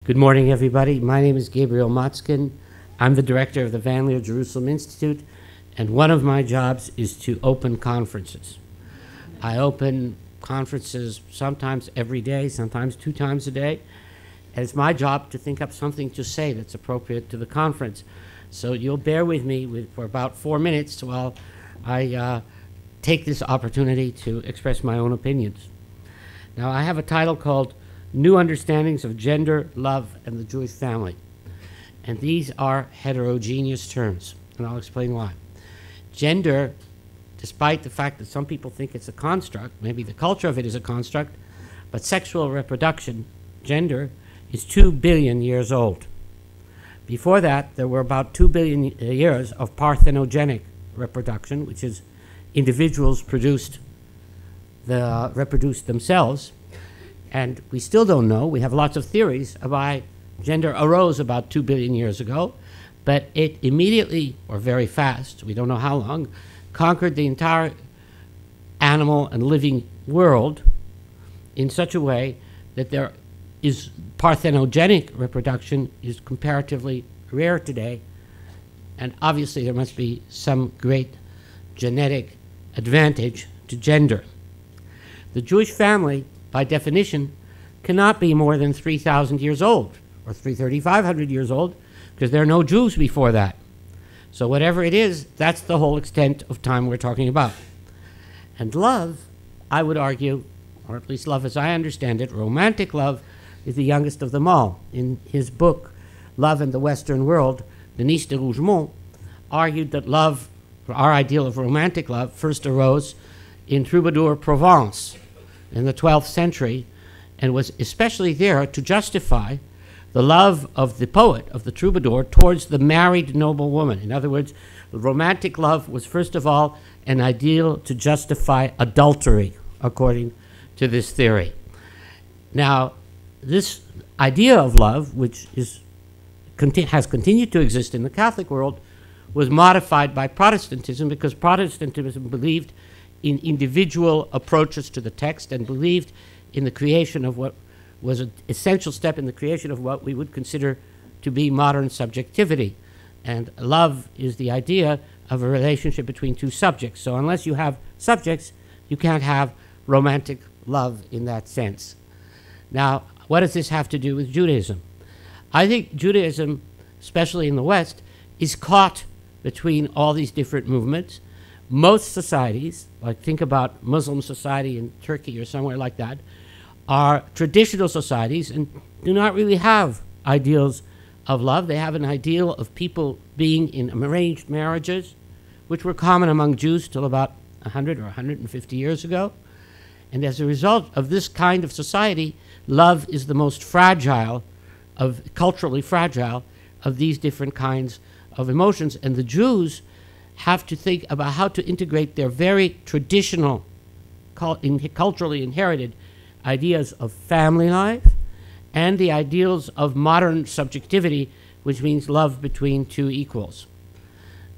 Good morning, everybody. My name is Gabriel Motzkin. I'm the director of the Van Leer Jerusalem Institute, and one of my jobs is to open conferences. I open conferences sometimes every day, sometimes 2 times a day, and it's my job to think up something to say that's appropriate to the conference. So you'll bear with me for about 4 minutes while I take this opportunity to express my own opinions. Now, I have a title called New Understandings of Gender, Love, and the Jewish Family. And these are heterogeneous terms, and I'll explain why. Gender, despite the fact that some people think it's a construct, maybe the culture of it is a construct, but sexual reproduction, gender, is 2 billion years old. Before that, there were about 2 billion years of parthenogenic reproduction, which is individuals reproduced themselves. And we still don't know. We have lots of theories of why gender arose about 2 billion years ago, but it immediately, or very fast, we don't know how long, conquered the entire animal and living world in such a way that there is parthenogenic reproduction is comparatively rare today, and obviously there must be some great genetic advantage to gender. The Jewish family, by definition, cannot be more than 3,000 years old, or 3,500 years old, because there are no Jews before that. So whatever it is, that's the whole extent of time we're talking about. And love, I would argue, or at least love as I understand it, romantic love, is the youngest of them all. In his book, Love in the Western World, Denis de Rougemont argued that love, our ideal of romantic love, first arose in Troubadour Provence in the 12th century, and was especially there to justify the love of the poet, of the troubadour, towards the married noble woman. In other words, the romantic love was first of all an ideal to justify adultery, according to this theory. Now, this idea of love, which has continued to exist in the Catholic world, was modified by Protestantism, because Protestantism believed in individual approaches to the text and believed in the creation of what was an essential step in the creation of what we would consider to be modern subjectivity. And love is the idea of a relationship between 2 subjects. So unless you have subjects, you can't have romantic love in that sense. Now, what does this have to do with Judaism? I think Judaism, especially in the West, is caught between all these different movements. Most societies, like think about Muslim society in Turkey or somewhere like that, are traditional societies and do not really have ideals of love. They have an ideal of people being in arranged marriages, which were common among Jews till about 100 or 150 years ago. And as a result of this kind of society, love is the most fragile, culturally fragile, of these different kinds of emotions. And the Jews have to think about how to integrate their very traditional, culturally inherited ideas of family life and the ideals of modern subjectivity, which means love between 2 equals.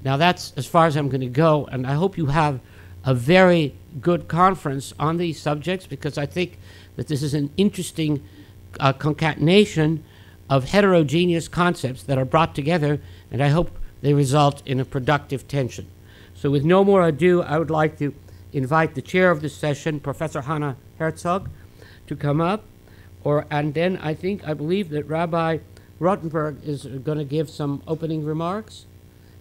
Now, that's as far as I'm going to go, and I hope you have a very good conference on these subjects, because I think that this is an interesting concatenation of heterogeneous concepts that are brought together, and I hope they result in a productive tension. So with no more ado, I would like to invite the chair of this session, Professor Hannah Herzog, to come up. And then I believe that Rabbi Rotenberg is going to give some opening remarks.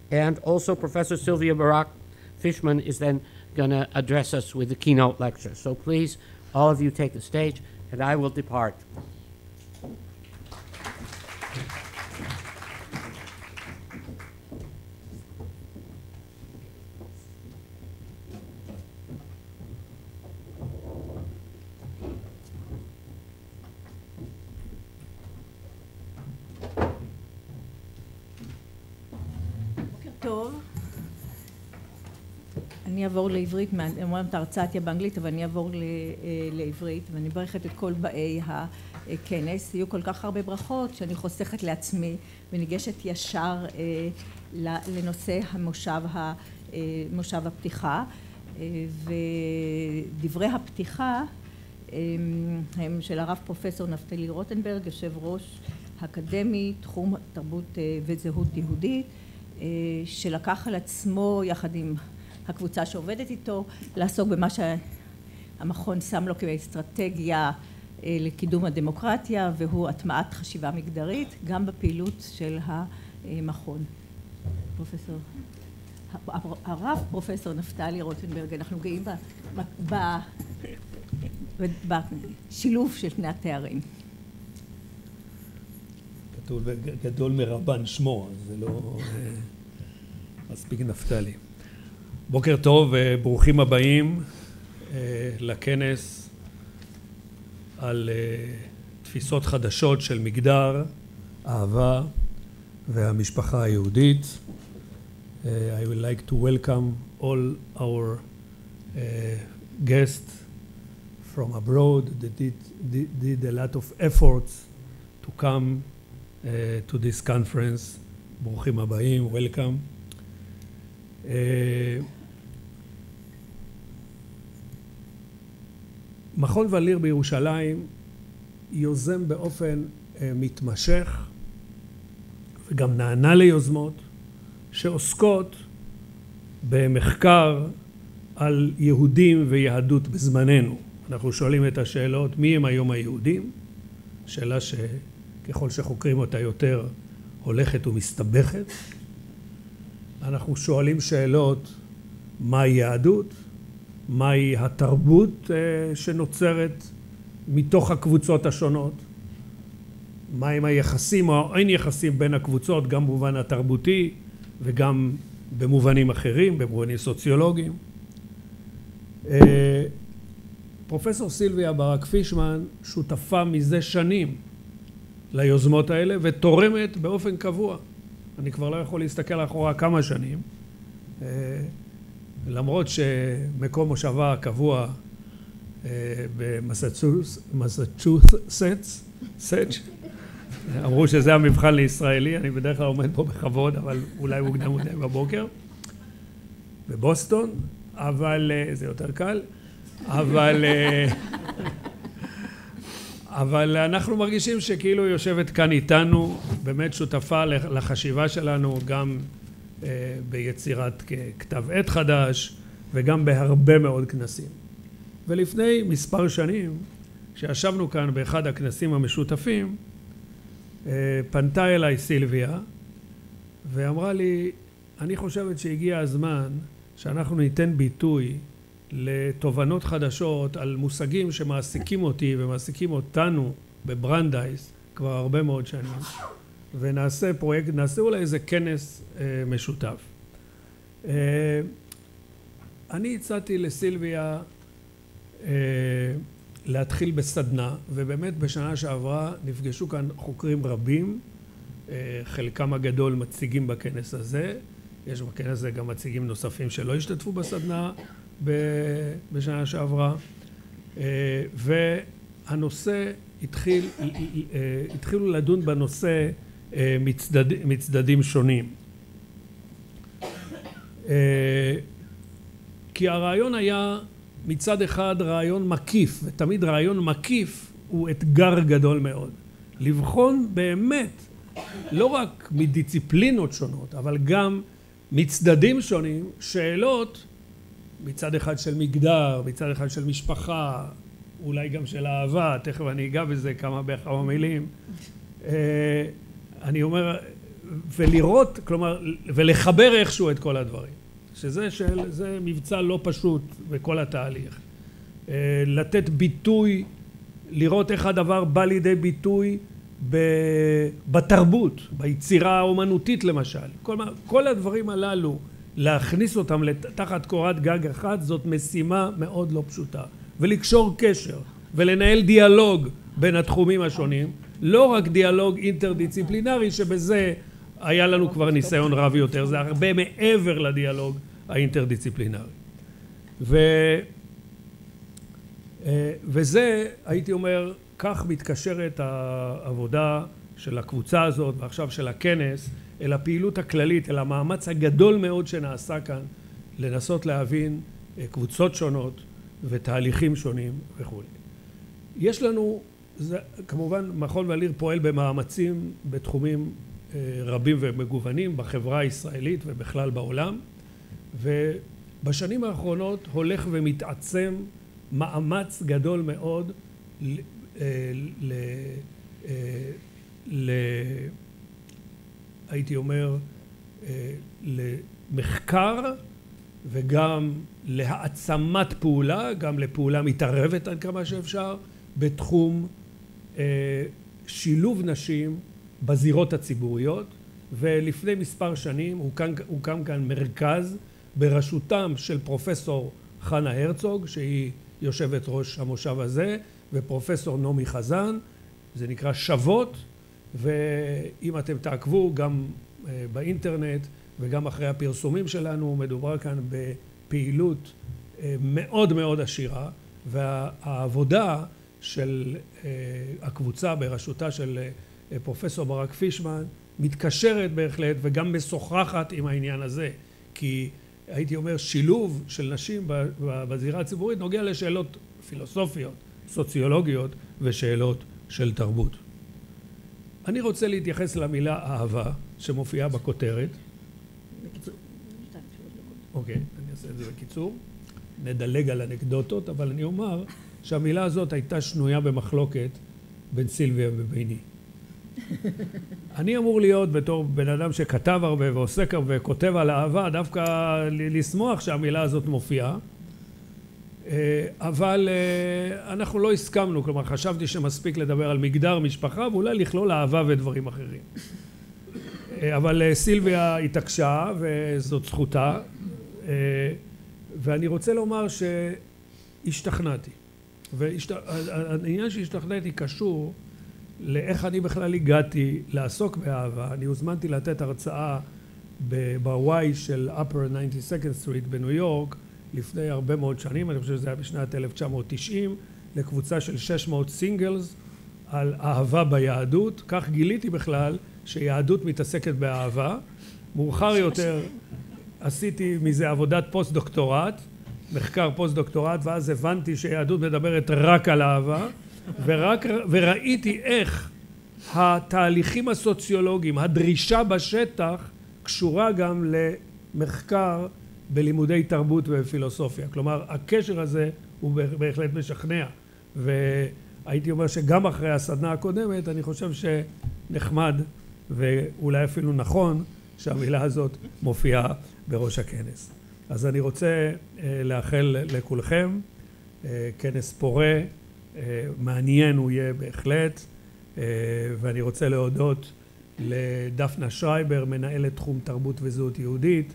And also Professor Sylvia Barak Fishman is then going to address us with the keynote lecture. So please, all of you take the stage, and I will depart. טוב, אני אעבור לעברית, אומרים את ההרצאה תהיה באנגלית, אבל אני אעבור לעברית, ואני מברכת את כל באי הכנס. יהיו כל כך הרבה ברכות שאני חוסכת לעצמי וניגשת ישר לנושא מושב הפתיחה. ודברי הפתיחה הם של הרב פרופסור נפתלי רוטנברג, יושב ראש האקדמי, תחום תרבות וזהות יהודית, שלקח על עצמו יחד עם הקבוצה שעובדת איתו לעסוק במה שהמכון שם לו כאסטרטגיה לקידום הדמוקרטיה, והוא הטמעת חשיבה מגדרית גם בפעילות של המכון. פרופסור, הרב פרופסור נפתלי רוטנברג, אנחנו גאים בשילוב של שני התארים. כתוב גדול מרבן שמו, אז זה לא מספיק נפתלי. בוקר טוב וברוכים הבאים לכנס על תפיסות חדשות של מגדר, אהבה והמשפחה היהודית. I would like to welcome all our guests from abroad that did a lot of efforts to come to this conference. ברוכים הבאים, welcome. מכון וליר בירושלים יוזם באופן מתמשך וגם נענה ליוזמות שעוסקות במחקר על יהודים ויהדות בזמננו. אנחנו שואלים את השאלות מי הם היום היהודים, שאלה שככל שחוקרים אותה יותר הולכת ומסתבכת. אנחנו שואלים שאלות מהי יהדות, מהי התרבות שנוצרת מתוך הקבוצות השונות, מהם היחסים או אין יחסים בין הקבוצות, גם במובן התרבותי וגם במובנים אחרים, במובנים סוציולוגיים. פרופסור סילביה ברק פישמן שותפה מזה שנים ליוזמות האלה ותורמת באופן קבוע. אני כבר לא יכול להסתכל אחורה כמה שנים, למרות שמקום מושבה הקבוע במסצ'וסטס, אמרו שזה המבחן לישראלי, אני בדרך כלל עומד פה בכבוד, אבל אולי מוקדם מדי בבוקר, בבוסטון, אבל זה יותר קל, אבל אנחנו מרגישים שכאילו יושבת כאן איתנו, באמת שותפה לחשיבה שלנו, גם ביצירת כתב עת חדש, וגם בהרבה מאוד כנסים. ולפני מספר שנים, כשישבנו כאן באחד הכנסים המשותפים, פנתה אליי סילביה, ואמרה לי, אני חושבת שהגיע הזמן שאנחנו ניתן ביטוי לתובנות חדשות על מושגים שמעסיקים אותי ומעסיקים אותנו בברנדייס כבר הרבה מאוד שנים, ונעשה פרויקט, נעשה אולי איזה כנס משותף. אני הצעתי לסילביה להתחיל בסדנה, ובאמת בשנה שעברה נפגשו כאן חוקרים רבים, חלקם הגדול מציגים בכנס הזה, יש בכנס הזה גם מציגים נוספים שלא השתתפו בסדנה בשנה שעברה, והנושא התחילו לדון בנושא מצדדים שונים. כי הרעיון היה מצד אחד רעיון מקיף, ותמיד רעיון מקיף הוא אתגר גדול מאוד. לבחון באמת, לא רק מדיציפלינות שונות, אבל גם מצדדים שונים, שאלות מצד אחד של מגדר, מצד אחד של משפחה, אולי גם של אהבה, תכף אני אגע בזה בכמה מילים. אני אומר, ולראות, כלומר, ולחבר איכשהו את כל הדברים. זה מבצע לא פשוט בכל התהליך. לתת ביטוי, לראות איך הדבר בא לידי ביטוי בתרבות, ביצירה האומנותית למשל. כל הדברים הללו, להכניס אותם תחת קורת גג אחת, זאת משימה מאוד לא פשוטה. ולקשור קשר, ולנהל דיאלוג בין התחומים השונים, לא רק דיאלוג אינטרדיציפלינרי, שבזה היה לנו כבר ניסיון רב יותר, זה הרבה מעבר לדיאלוג האינטרדיציפלינרי. וזה, הייתי אומר, כך מתקשרת העבודה של הקבוצה הזאת, ועכשיו של הכנס, אל הפעילות הכללית, אל המאמץ הגדול מאוד שנעשה כאן, לנסות להבין קבוצות שונות ותהליכים שונים וכו'. יש לנו כמובן, מכון וליר פועל במאמצים בתחומים רבים ומגוונים בחברה הישראלית ובכלל בעולם, ובשנים האחרונות הולך ומתעצם מאמץ גדול מאוד הייתי אומר, למחקר וגם להעצמת פעולה, גם לפעולה מתערבת עד כמה שאפשר, בתחום שילוב נשים בזירות הציבוריות. ולפני מספר שנים הוקם כאן מרכז בראשותם של פרופסור חנה הרצוג, שהיא יושבת ראש המושב הזה, ופרופסור נעמי חזן. זה נקרא שוות, ואם אתם תעקבו גם באינטרנט וגם אחרי הפרסומים שלנו, מדובר כאן בפעילות מאוד מאוד עשירה, והעבודה של הקבוצה בראשותה של פרופסור ברק פישמן מתקשרת בהחלט וגם משוחחת עם העניין הזה, כי הייתי אומר שילוב של נשים בזירה הציבורית נוגע לשאלות פילוסופיות, סוציולוגיות ושאלות של תרבות. אני רוצה להתייחס למילה אהבה שמופיעה בכותרת. אוקיי, אני אעשה את זה בקיצור. נדלג על אנקדוטות, אבל אני אומר שהמילה הזאת הייתה שנויה במחלוקת בין סילביה וביני. אני אמור להיות בתור בן אדם שכתב הרבה ועוסק הרבה וכותב על אהבה, דווקא לשמוח שהמילה הזאת מופיעה. אבל אנחנו לא הסכמנו, כלומר חשבתי שמספיק לדבר על מגדר, משפחה, ואולי לכלול אהבה ודברים אחרים. אבל סילביה התעקשה, וזאת זכותה, ואני רוצה לומר שהשתכנעתי. והעניין שהשתכנעתי קשור לאיך אני בכלל הגעתי לעסוק באהבה. אני הוזמנתי לתת הרצאה בוואי של upper 92nd Street בניו יורק, לפני הרבה מאוד שנים, אני חושב שזה היה בשנת 1990, לקבוצה של 600 סינגלס על אהבה ביהדות. כך גיליתי בכלל שיהדות מתעסקת באהבה. מאוחר יותר עשיתי מזה עבודת פוסט-דוקטורט, מחקר פוסט-דוקטורט, ואז הבנתי שיהדות מדברת רק על אהבה, וראיתי איך התהליכים הסוציולוגיים, הדרישה בשטח, קשורה גם למחקר בלימודי תרבות ופילוסופיה. כלומר, הקשר הזה הוא בהחלט משכנע. והייתי אומר שגם אחרי הסדנה הקודמת, אני חושב שנחמד ואולי אפילו נכון שהמילה הזאת מופיעה בראש הכנס. אז אני רוצה לאחל לכולכם כנס פורה, מעניין הוא יהיה בהחלט, ואני רוצה להודות לדפנה שרייבר, מנהלת תחום תרבות וזהות יהודית,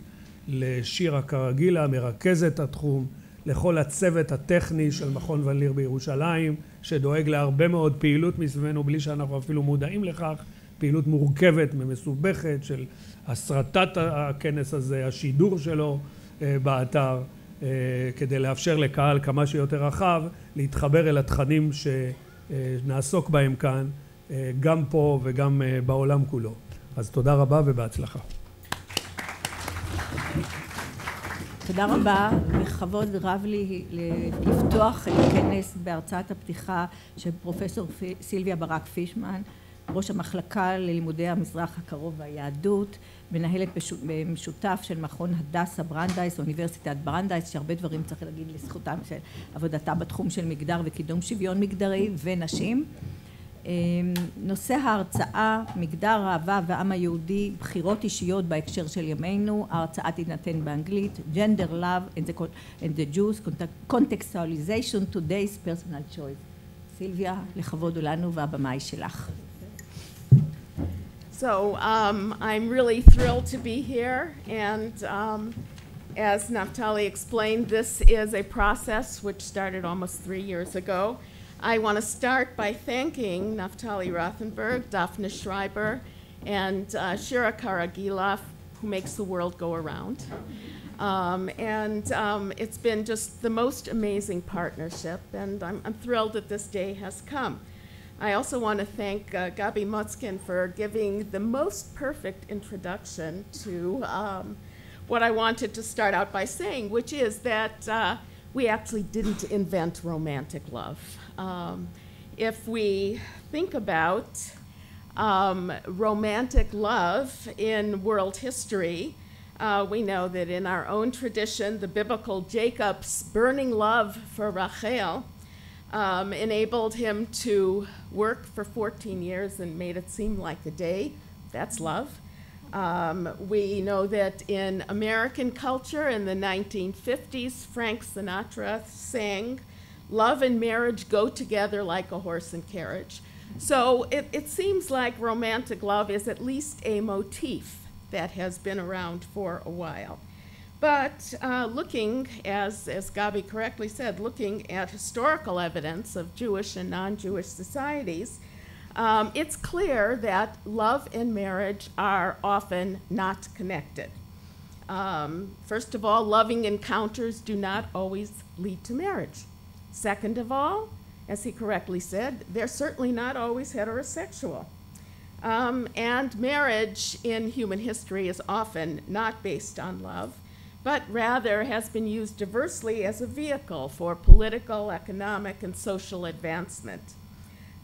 לשירה קרגילה, מרכזת התחום, לכל הצוות הטכני של מכון וליר בירושלים, שדואג להרבה מאוד פעילות מסביבנו בלי שאנחנו אפילו מודעים לכך, פעילות מורכבת ומסובכת של הסרטת הכנס הזה, השידור שלו באתר, כדי לאפשר לקהל כמה שיותר רחב להתחבר אל התכנים שנעסוק בהם כאן, גם פה וגם בעולם כולו. אז תודה רבה ובהצלחה. תודה רבה, בכבוד רב לי לפתוח את הכנס בהרצאת הפתיחה של פרופסור סילביה ברק פישמן, ראש המחלקה ללימודי המזרח הקרוב והיהדות, מנהלת במשותף של מכון הדסה ברנדייס, אוניברסיטת ברנדייס, שהרבה דברים צריך להגיד לזכותם של עבודתה בתחום של מגדר וקידום שוויון מגדרי ונשים. נושא ההרצאה, מגדר, אהבה והעם היהודי, בחירות אישיות בהקשר של ימינו. ההרצאה תינתן באנגלית, Gender, Love and the Jews, Contextualization, Today's Personal Choice. סילביה, לכבוד הוא לנו והבמה היא שלך. So I'm really thrilled to be here, and as Naftalí explained, this is a process which started almost 3 years ago. I want to start by thanking Naftalí Routenberg, Daphne Schreiber, and Shira Karagilov, who makes the world go around. It's been just the most amazing partnership, and I'm thrilled that this day has come. I also want to thank Gabi Motzkin for giving the most perfect introduction to what I wanted to start out by saying, which is that we actually didn't invent romantic love. if we think about romantic love in world history, we know that in our own tradition, the biblical Jacob's burning love for Rachel enabled him to work for 14 years and made it seem like a day. That's love. We know that in American culture in the 1950s, Frank Sinatra sang, "Love and marriage go together like a horse and carriage." So it seems like romantic love is at least a motif that has been around for a while. But looking, as Gabi correctly said, looking at historical evidence of Jewish and non-Jewish societies, it's clear that love and marriage are often not connected. First of all, loving encounters do not always lead to marriage. Second of all, as he correctly said, they're certainly not always heterosexual. And marriage in human history is often not based on love, but rather has been used diversely as a vehicle for political, economic, and social advancement.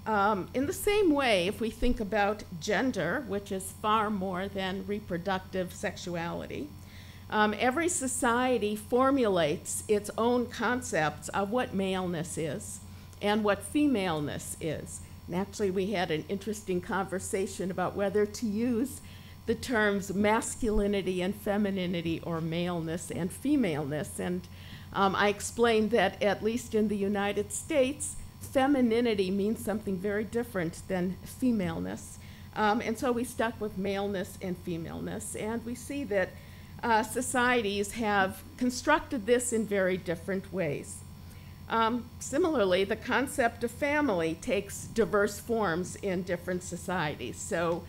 In the same way, if we think about gender, which is far more than reproductive sexuality, every society formulates its own concepts of what maleness is and what femaleness is. And actually, we had an interesting conversation about whether to use the terms masculinity and femininity or maleness and femaleness. And I explained that at least in the United States, femininity means something very different than femaleness. And so we stuck with maleness and femaleness. And we see that societies have constructed this in very different ways. Similarly, the concept of family takes diverse forms in different societies. So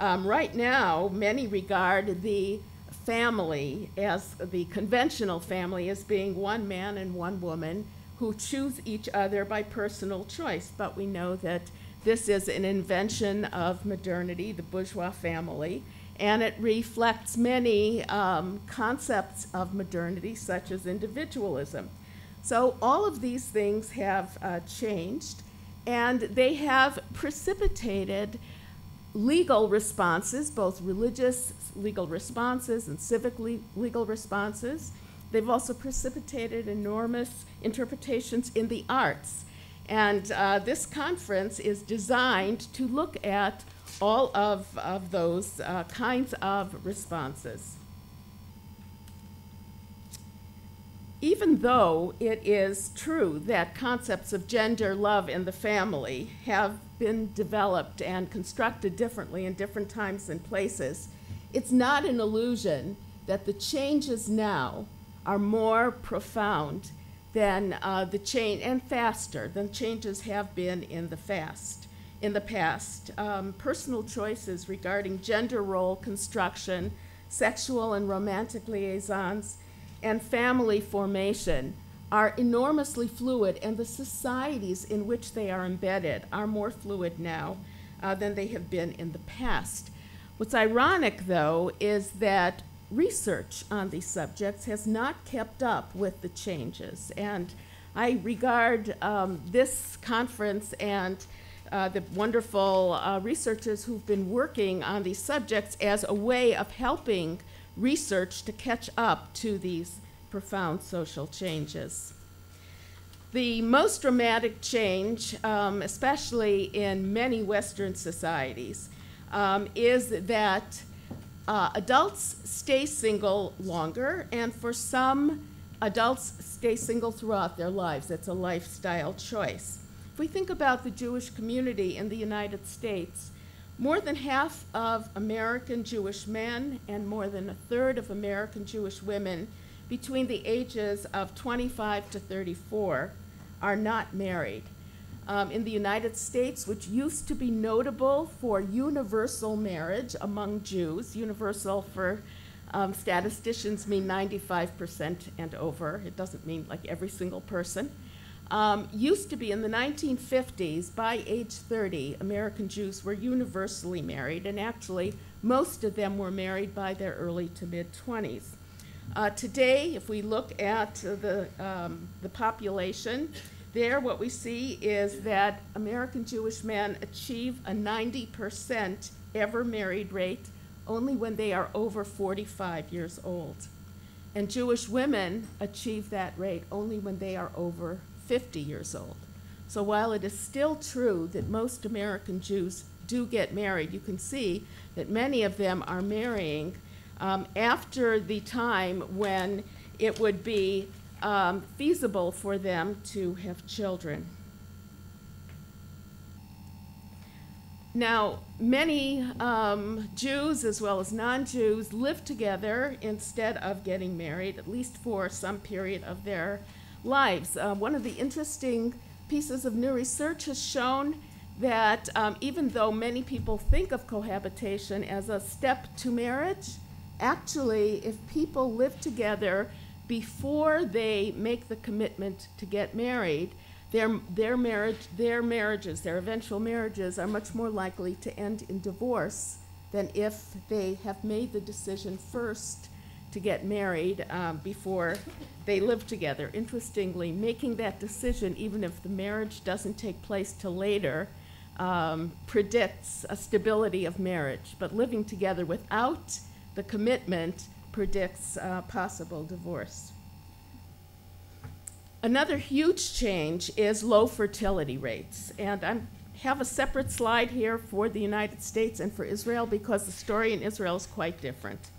right now, many regard the family as the conventional family as being one man and one woman who choose each other by personal choice. But we know that this is an invention of modernity, the bourgeois family, and it reflects many concepts of modernity, such as individualism. So all of these things have changed, and they have precipitated legal responses, both religious legal responses and civic legal responses. They've also precipitated enormous interpretations in the arts. And this conference is designed to look at all of those kinds of responses. Even though it is true that concepts of gender, love, and the family have been developed and constructed differently in different times and places, it's not an illusion that the changes now are more profound than the change, and faster than changes have been in the past. Personal choices regarding gender role construction, sexual and romantic liaisons, and family formation are enormously fluid, and the societies in which they are embedded are more fluid now than they have been in the past. What's ironic, though, is that research on these subjects has not kept up with the changes. And I regard this conference and the wonderful researchers who've been working on these subjects as a way of helping research to catch up to these profound social changes. The most dramatic change, especially in many Western societies, is that adults stay single longer, and for some, adults stay single throughout their lives. It's a lifestyle choice. If we think about the Jewish community in the United States, more than half of American Jewish men and more than a third of American Jewish women between the ages of 25 to 34 are not married. In the United States, which used to be notable for universal marriage among Jews, universal for statisticians mean 95% and over. It doesn't mean like every single person. Used to be in the 1950s, by age 30, American Jews were universally married, and actually most of them were married by their early to mid-20s. Today, if we look at the population, there what we see is that American Jewish men achieve a 90% ever married rate only when they are over 45 years old. And Jewish women achieve that rate only when they are over 50 years old. So while it is still true that most American Jews do get married, you can see that many of them are marrying after the time when it would be feasible for them to have children. Now, many Jews as well as non-Jews live together instead of getting married, at least for some period of their lives. One of the interesting pieces of new research has shown that even though many people think of cohabitation as a step to marriage, actually, if people live together before they make the commitment to get married, their eventual marriages are much more likely to end in divorce than if they have made the decision first to get married before they live together. Interestingly, making that decision, even if the marriage doesn't take place till later, predicts a stability of marriage. But living together without the commitment predicts possible divorce. Another huge change is low fertility rates. And I have a separate slide here for the United States and for Israel because the story in Israel is quite different.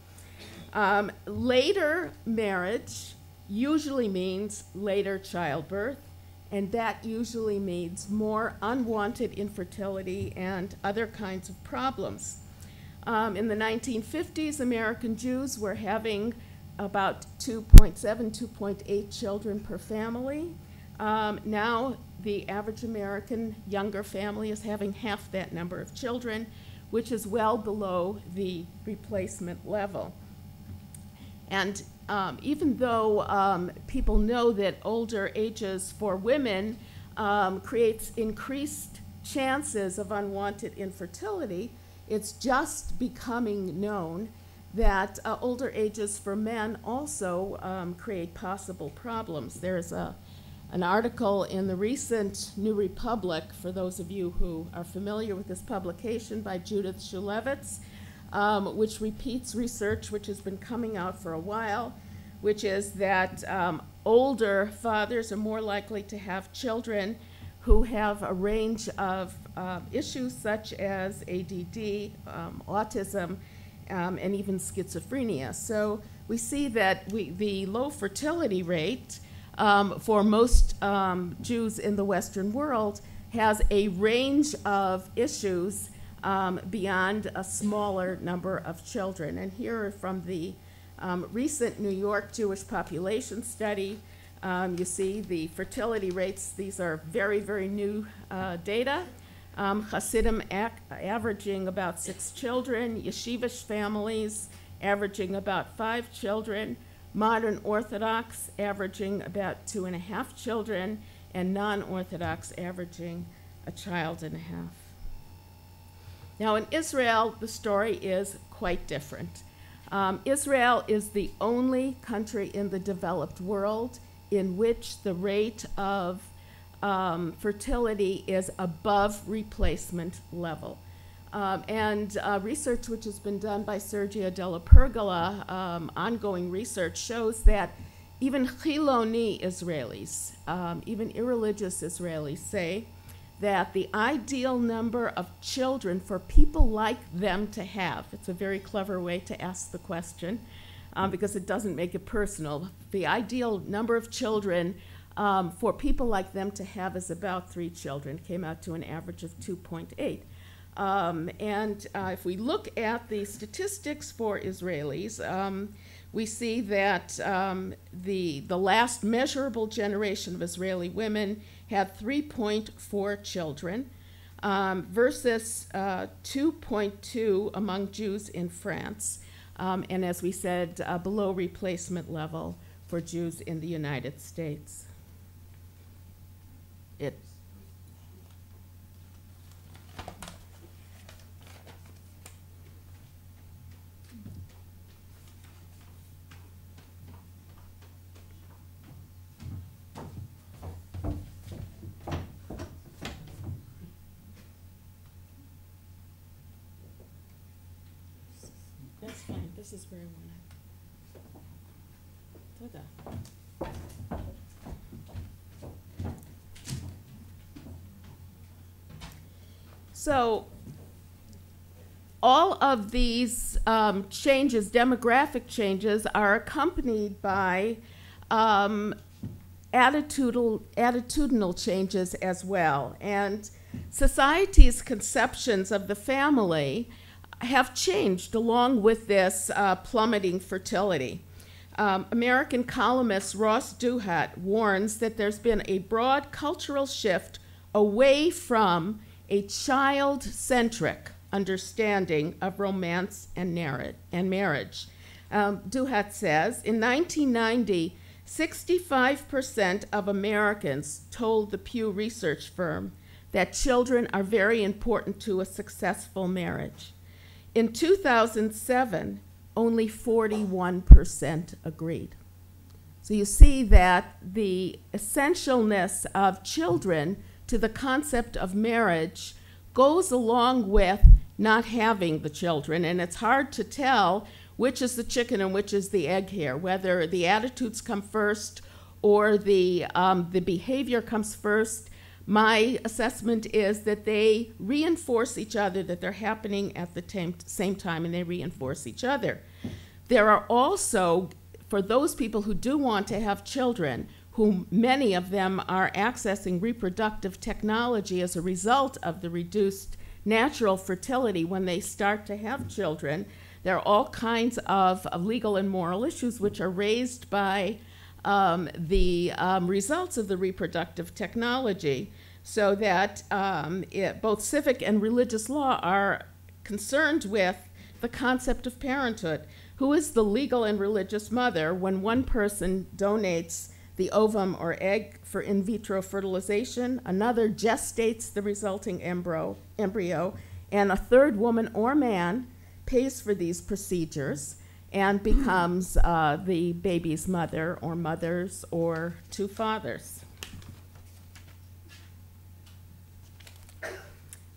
Later marriage usually means later childbirth, and that usually means more unwanted infertility and other kinds of problems. In the 1950s, American Jews were having about 2.7, 2.8 children per family. Now the average American younger family is having half that number of children, which is well below the replacement level. And even though people know that older ages for women creates increased chances of unwanted infertility, it's just becoming known that older ages for men also create possible problems. There's an article in the recent New Republic, for those of you who are familiar with this publication, by Judith Shulevitz, which repeats research which has been coming out for a while, which is that older fathers are more likely to have children who have a range of issues such as ADD, autism, and even schizophrenia. So we see that the low fertility rate for most Jews in the Western world has a range of issues beyond a smaller number of children. And here from the recent New York Jewish population study, you see the fertility rates. These are very, very new data. Hasidim averaging about 6 children, yeshivish families averaging about 5 children, modern Orthodox averaging about 2.5 children, and non-Orthodox averaging a child and a half. Now in Israel, the story is quite different. Israel is the only country in the developed world in which the rate of fertility is above replacement level. And research which has been done by Sergio Della Pergola, ongoing research, shows that even Chiloni Israelis, even irreligious Israelis, say that the ideal number of children for people like them to have, it's a very clever way to ask the question because it doesn't make it personal, the ideal number of children for people like them to have is about 3 children, came out to an average of 2.8. And if we look at the statistics for Israelis, we see that the last measurable generation of Israeli women had 3.4 children versus 2.2 among Jews in France, and as we said, below replacement level for Jews in the United States. fine. This is where I want it. Tada. So all of these changes, demographic changes, are accompanied by attitudinal changes as well. And society's conceptions of the family have changed along with this plummeting fertility. American columnist Ross Douthat warns that there's been a broad cultural shift away from a child-centric understanding of romance and marriage. Douthat says, in 1990, 65% of Americans told the Pew Research firm that children are very important to a successful marriage. In 2007, only 41% agreed. So you see that the essentialness of children to the concept of marriage goes along with not having the children, and it's hard to tell which is the chicken and which is the egg here, whether the attitudes come first or the behavior comes first. My assessment is that they reinforce each other, that they're happening at the same time, and they reinforce each other. There are also, for those people who do want to have children, whom many of them are accessing reproductive technology as a result of the reduced natural fertility when they start to have children, there are all kinds of legal and moral issues which are raised by the results of the reproductive technology, so that both civic and religious law are concerned with the concept of parenthood. Who is the legal and religious mother when one person donates the ovum or egg for in vitro fertilization, another gestates the resulting embryo, and a third woman or man pays for these procedures and becomes the baby's mother or mothers or two fathers.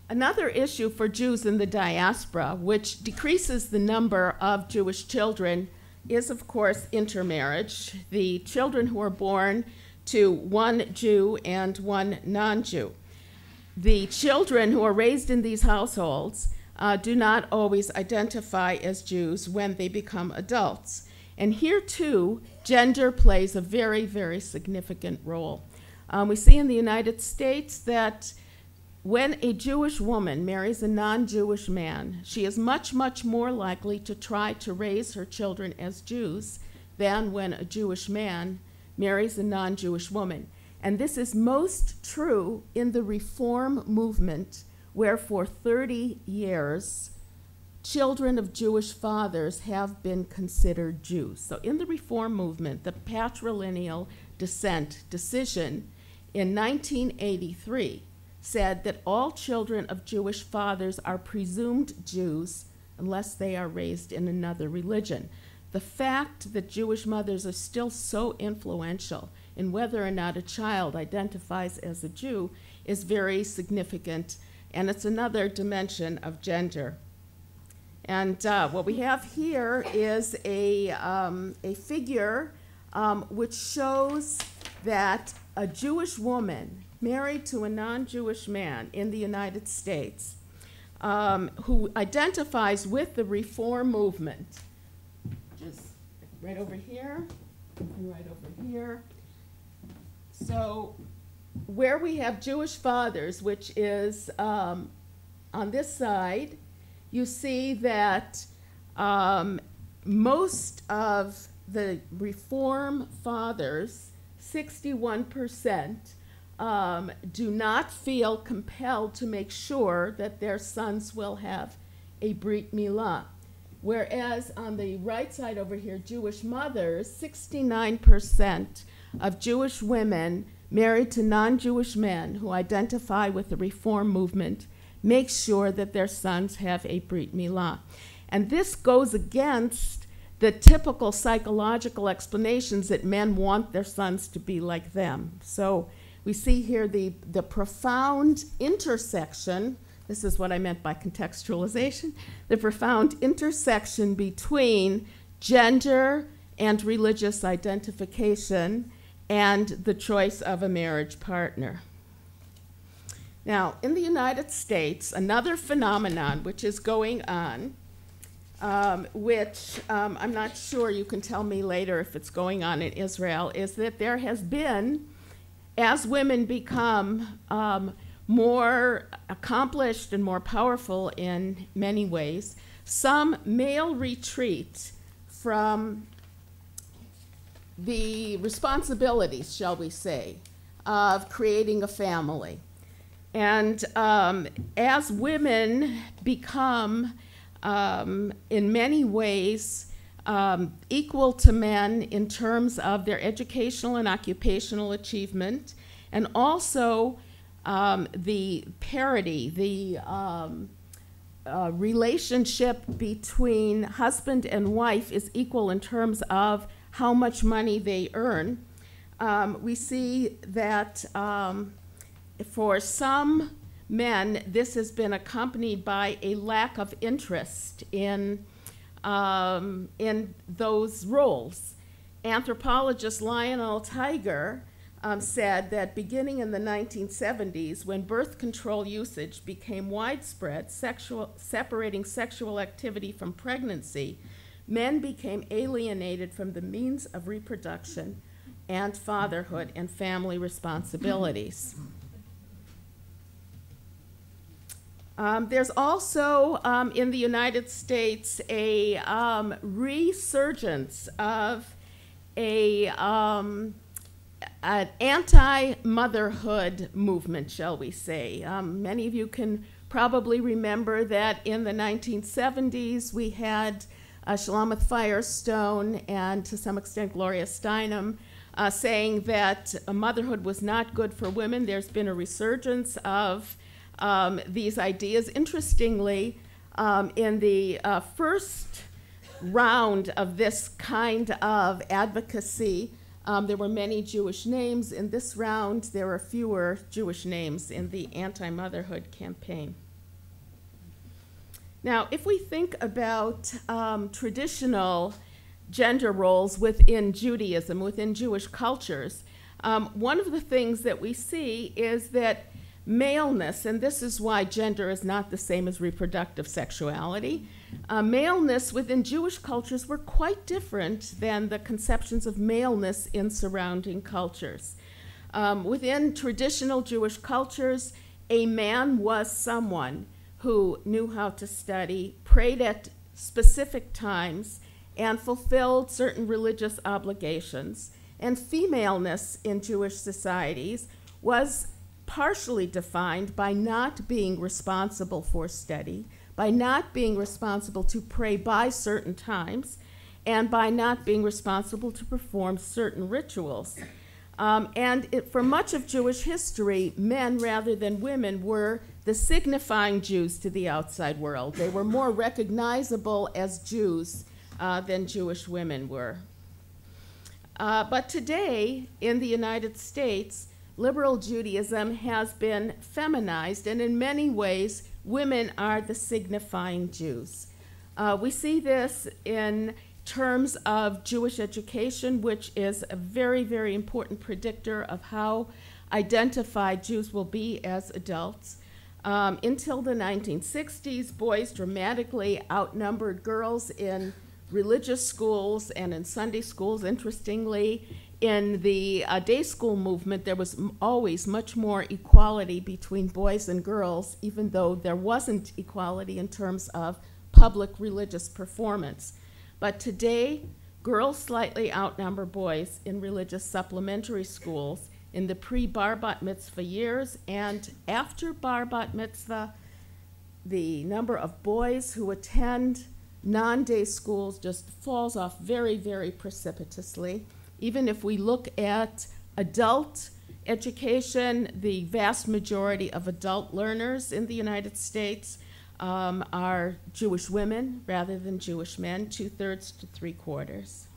Another issue for Jews in the diaspora, which decreases the number of Jewish children, is, of course, intermarriage. The children who are born to one Jew and one non-Jew. The children who are raised in these households do not always identify as Jews when they become adults. And here, too, gender plays a very, very significant role. We see in the United States that when a Jewish woman marries a non-Jewish man, she is much, much more likely to try to raise her children as Jews than when a Jewish man marries a non-Jewish woman. And this is most true in the Reform movement, where for 30 years, children of Jewish fathers have been considered Jews. So in the Reform movement, the patrilineal decision in 1983 said that all children of Jewish fathers are presumed Jews unless they are raised in another religion. The fact that Jewish mothers are still so influential in whether or not a child identifies as a Jew is very significant, and it's another dimension of gender. And what we have here is a figure which shows that a Jewish woman married to a non-Jewish man in the United States who identifies with the Reform movement, just right over here and right over here. So where we have Jewish fathers, which is on this side, you see that most of the Reform fathers, 61%, do not feel compelled to make sure that their sons will have a Brit Milah. Whereas on the right side over here, Jewish mothers, 69% of Jewish women married to non-Jewish men who identify with the Reform movement make sure that their sons have a Brit Milah. And this goes against the typical psychological explanations that men want their sons to be like them. So we see here the profound intersection. this is what I meant by contextualization, the profound intersection between gender and religious identification and the choice of a marriage partner. Now, in the United States, another phenomenon which is going on, which I'm not sure, you can tell me later if it's going on in Israel, is that there has been, as women become more accomplished and more powerful in many ways, some male retreat from the responsibilities, shall we say, of creating a family. And as women become, in many ways, equal to men in terms of their educational and occupational achievement, and also the parity, the relationship between husband and wife is equal in terms of how much money they earn. We see that for some men, this has been accompanied by a lack of interest in those roles. Anthropologist Lionel Tiger said that beginning in the 1970s, when birth control usage became widespread, separating sexual activity from pregnancy, men became alienated from the means of reproduction and fatherhood and family responsibilities. There's also in the United States a resurgence of an anti-motherhood movement, shall we say. Many of you can probably remember that in the 1970s we had Shulamith Firestone and to some extent Gloria Steinem saying that motherhood was not good for women. There's been a resurgence of these ideas. Interestingly, in the first round of this kind of advocacy, there were many Jewish names. In this round, there are fewer Jewish names in the anti-motherhood campaign. Now, if we think about traditional gender roles within Judaism, within Jewish cultures, one of the things that we see is that maleness, and this is why gender is not the same as reproductive sexuality, maleness within Jewish cultures were quite different than the conceptions of maleness in surrounding cultures. Within traditional Jewish cultures, a man was someone who knew how to study, prayed at specific times, and fulfilled certain religious obligations. And femaleness in Jewish societies was partially defined by not being responsible for study, by not being responsible to pray by certain times, and by not being responsible to perform certain rituals. For much of Jewish history, men rather than women were the signifying Jews to the outside world. They were more recognizable as Jews than Jewish women were. But today, in the United States, liberal Judaism has been feminized, and in many ways, women are the signifying Jews. We see this in terms of Jewish education, which is a very, very important predictor of how identified Jews will be as adults. Until the 1960s, boys dramatically outnumbered girls in religious schools and in Sunday schools. Interestingly, in the day school movement, there was always much more equality between boys and girls, even though there wasn't equality in terms of public religious performance. But today, girls slightly outnumber boys in religious supplementary schools in the pre-bar bat mitzvah years, and after bar bat mitzvah, the number of boys who attend non-day schools just falls off very, very precipitously. Even if we look at adult education, the vast majority of adult learners in the United States are Jewish women rather than Jewish men, 2/3 to 3/4.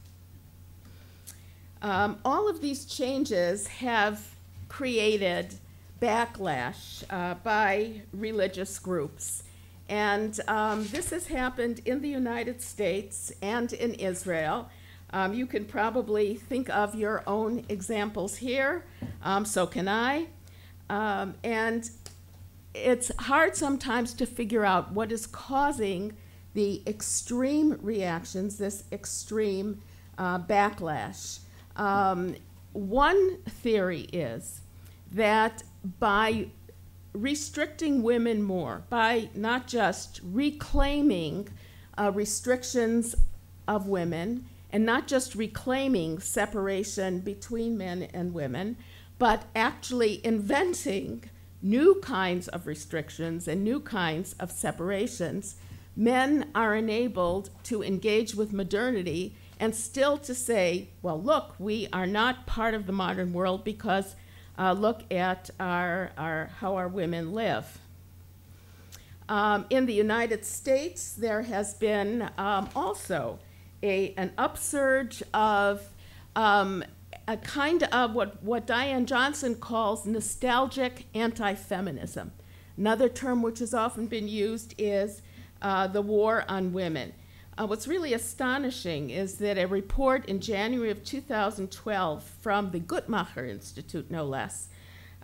All of these changes have created backlash by religious groups. And this has happened in the United States and in Israel. You can probably think of your own examples here. So can I. And it's hard sometimes to figure out what is causing the extreme reactions, this extreme backlash. One theory is that by restricting women more, by not just reclaiming restrictions of women, and not just reclaiming separation between men and women, but actually inventing new kinds of restrictions and new kinds of separations, men are enabled to engage with modernity and still to say, well, look, we are not part of the modern world because look at how our women live. In the United States, there has been also an upsurge of a kind of what Diane Johnson calls nostalgic anti-feminism. Another term which has often been used is the war on women. What's really astonishing is that a report in January of 2012 from the Guttmacher Institute, no less,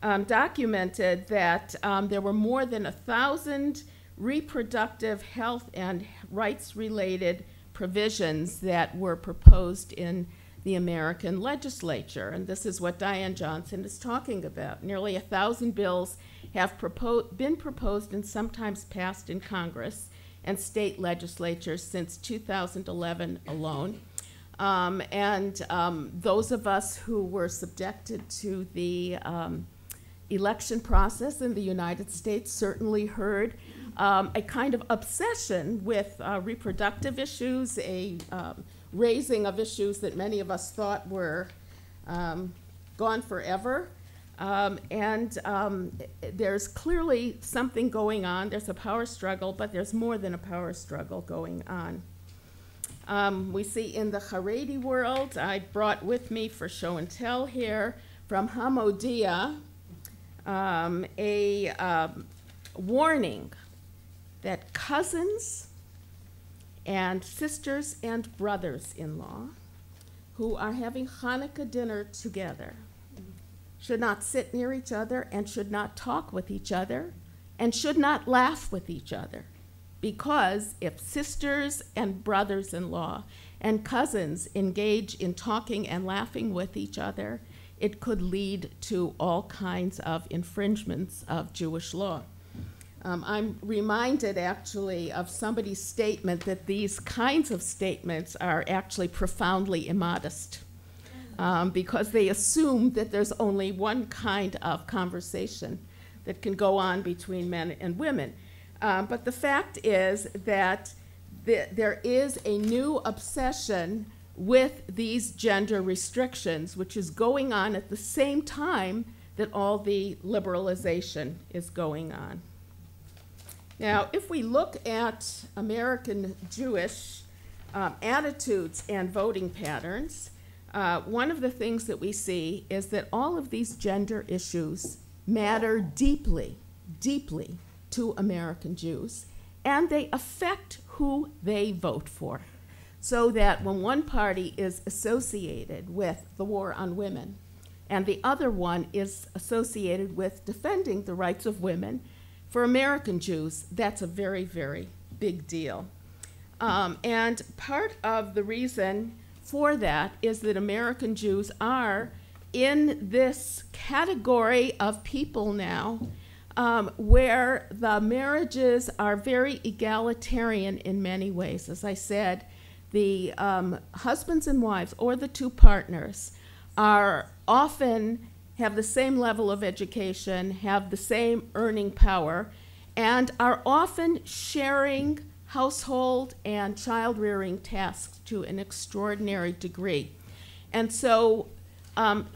documented that there were more than 1,000 reproductive health and rights-related provisions that were proposed in the American legislature. And this is what Diane Johnson is talking about. Nearly 1,000 bills have been proposed and sometimes passed in Congress and state legislatures since 2011 alone. Those of us who were subjected to the election process in the United States certainly heard a kind of obsession with reproductive issues, a raising of issues that many of us thought were gone forever. There's clearly something going on. There's a power struggle, but there's more than a power struggle going on. We see in the Haredi world, I brought with me for show and tell here from Hamodia a warning that cousins and sisters and brothers-in-law who are having Hanukkah dinner together should not sit near each other and should not talk with each other and should not laugh with each other. Because if sisters and brothers-in-law and cousins engage in talking and laughing with each other, it could lead to all kinds of infringements of Jewish law. I'm reminded actually of somebody's statement that these kinds of statements are actually profoundly immodest. Because they assume that there's only one kind of conversation that can go on between men and women. But the fact is that there is a new obsession with these gender restrictions, which is going on at the same time that all the liberalization is going on. Now, if we look at American Jewish attitudes and voting patterns, one of the things that we see is that all of these gender issues matter deeply, deeply to American Jews, and they affect who they vote for. So that when one party is associated with the war on women, and the other one is associated with defending the rights of women, for American Jews, that's a very, very big deal. And part of the reason for that is that American Jews are in this category of people now where the marriages are very egalitarian in many ways. As I said, the husbands and wives or the two partners are often have the same level of education, have the same earning power, and are often sharing household and child-rearing tasks to an extraordinary degree. And so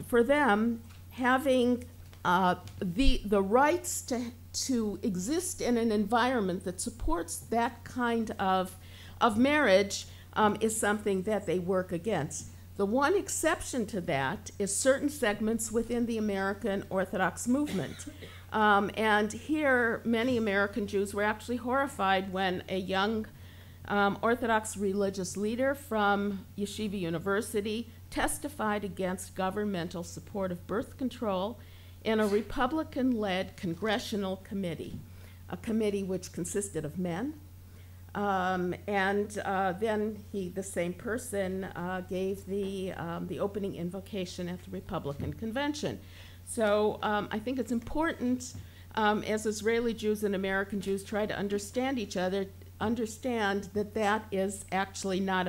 for them, having the rights to exist in an environment that supports that kind of marriage is something that they work against. The one exception to that is certain segments within the American Orthodox movement. And here, many American Jews were actually horrified when a young Orthodox religious leader from Yeshiva University testified against governmental support of birth control in a Republican-led congressional committee, a committee which consisted of men. Then the same person, gave the opening invocation at the Republican convention. So I think it's important, as Israeli Jews and American Jews try to understand each other, understand that that is actually not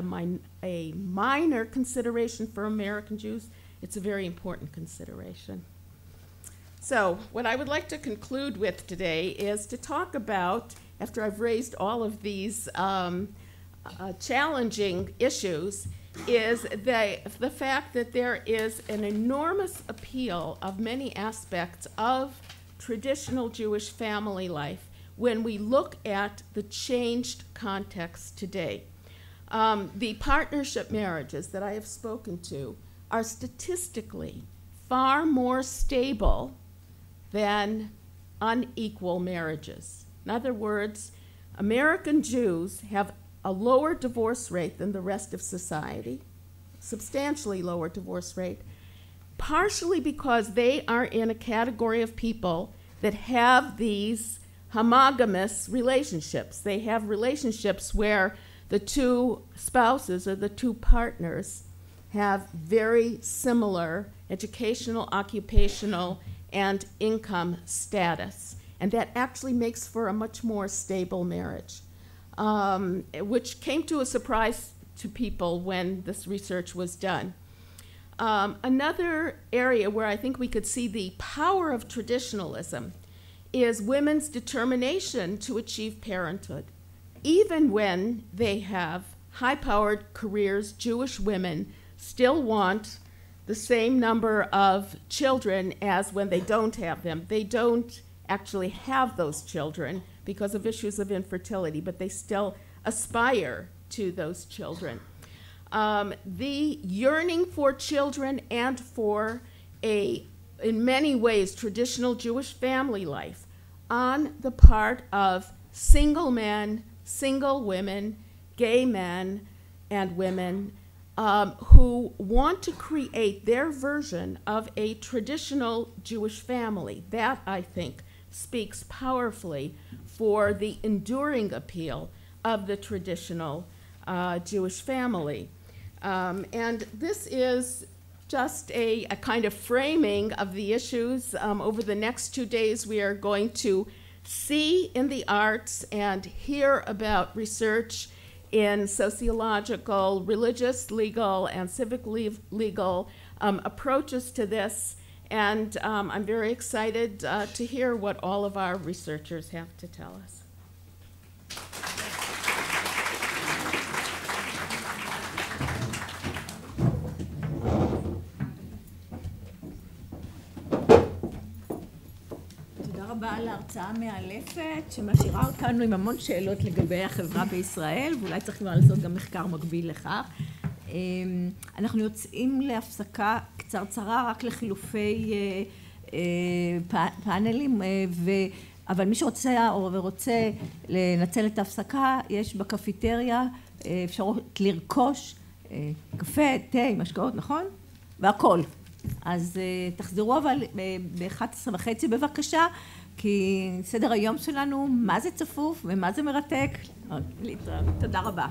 a minor consideration for American Jews. It's a very important consideration. So what I would like to conclude with today is to talk about, after I've raised all of these challenging issues, is the fact that there is an enormous appeal of many aspects of traditional Jewish family life when we look at the changed context today. The partnership marriages that I have spoken to are statistically far more stable than unequal marriages. In other words, American Jews have a lower divorce rate than the rest of society, substantially lower divorce rate, partially because they are in a category of people that have these homogamous relationships. They have relationships where the two spouses or the two partners have very similar educational, occupational, and income status. And that actually makes for a much more stable marriage, which came to a surprise to people when this research was done. Another area where I think we could see the power of traditionalism is women's determination to achieve parenthood. Even when they have high-powered careers, Jewish women still want the same number of children as when they don't have them. They don't actually have those children because of issues of infertility, but they still aspire to those children. The yearning for children and for in many ways, traditional Jewish family life on the part of single men, single women, gay men, and women who want to create their version of a traditional Jewish family. That, I think, speaks powerfully for the enduring appeal of the traditional Jewish family. And this is just a kind of framing of the issues. Over the next 2 days, we are going to see in the arts and hear about research in sociological, religious, legal, and civic legal approaches to this. And I'm very excited to hear what all of our researchers have to tell us. רבה על ההרצאה המאלפת שמשאירה אותנו עם המון שאלות לגבי החברה בישראל, ואולי צריך כבר לעשות גם מחקר מקביל לכך. אנחנו יוצאים להפסקה קצרצרה רק לחילופי פאנלים, אבל מי שרוצה ורוצה לנצל את ההפסקה, יש בקפיטריה אפשרות לרכוש קפה, תה, משקאות, נכון? והכל. אז תחזרו אבל ב-11:30 בבקשה, כי סדר היום שלנו מה זה צפוף ומה זה מרתק. להתראות. תודה רבה.